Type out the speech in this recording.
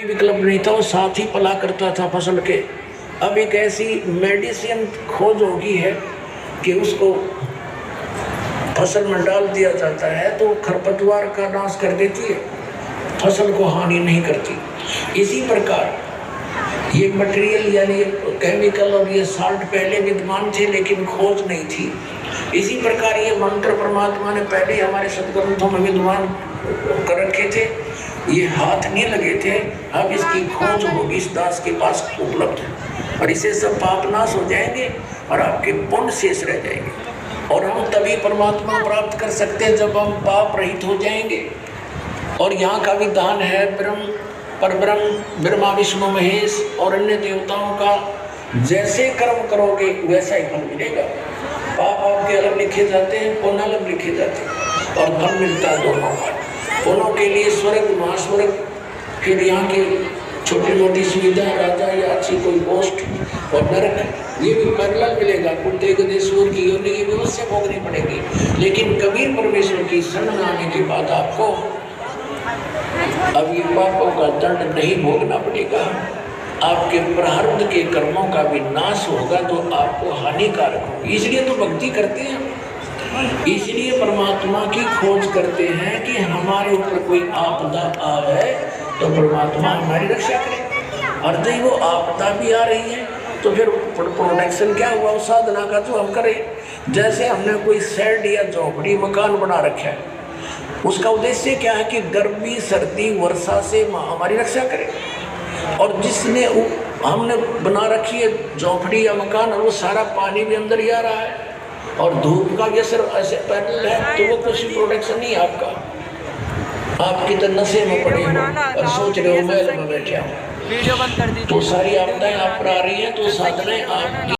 विकल्प नहीं था, वो साथ ही पला करता था फसल के। अब एक ऐसी मेडिसिन खोज होगी है कि उसको फसल में डाल दिया जाता है तो खरपतवार का नाश कर देती है, फसल को हानि नहीं करती। इसी प्रकार ये मटेरियल यानी केमिकल और ये साल्ट पहले विद्यमान थे लेकिन खोज नहीं थी। इसी प्रकार ये मंत्र परमात्मा ने पहले हमारे सदग्रंथों में विद्यमान कर रखे थे, ये हाथ नहीं लगे थे। अब इसकी खोज होगी, इस दास के पास उपलब्ध है और इसे सब पाप नाश हो जाएंगे और आपके पुण्य शेष रह जाएंगे। और हम तभी परमात्मा प्राप्त कर सकते हैं जब हम पाप रहित हो जाएंगे। और यहाँ का विधान है ब्रह्म परब्रह्म ब्रह्मा विष्णु महेश और अन्य देवताओं का जैसे कर्म करोगे वैसा ही फल मिलेगा। पाप आपके अलग लिखे जाते हैं, पुण्य अलग लिखे जाते हैं और फल मिलता है दोनों का। दोनों के लिए स्वर्ग महास्वर्ग, फिर यहाँ की छोटी मोटी सुविधा, राजा या अच्छी कोई पोस्ट और नरक, ये भी पैरेलल मिलेगा। कुत्ते गदेश्वर की योनि की व्यवस्था भोगनी पड़ेगी। लेकिन कबीर परमेश्वर की शरण आने के बाद आपको अब ये पापों का दंड नहीं भोगना पड़ेगा, आपके प्रारब्ध के कर्मों का भी नाश होगा तो आपको हानिकारक होगी। इसलिए तो भक्ति करते हैं, इसलिए परमात्मा की खोज करते हैं कि हमारे ऊपर कोई आपदा आए तो परमात्मा हमारी रक्षा करे। और जब वो आपदा भी आ रही है तो फिर प्रोटेक्शन क्या हुआ उस साधना का जो हम करें। जैसे हमने कोई शेड या झोपड़ी मकान बना रखा है, उसका उद्देश्य क्या है कि गर्मी सर्दी वर्षा से हमारी रक्षा करे। और जिसने हमने बना रखी है झोपड़ी या मकान और वो सारा पानी भी अंदर ही आ रहा है और धूप का भी असर ऐसे पैनल है तो वो कुछ प्रोटेक्शन नहीं आपका। आपकी तो नशे में पड़े हो और सोच रहे हो महल में बैठे हो, तो सारी आपदाएं आप पर आ रही हैं। तो साधनाएं आप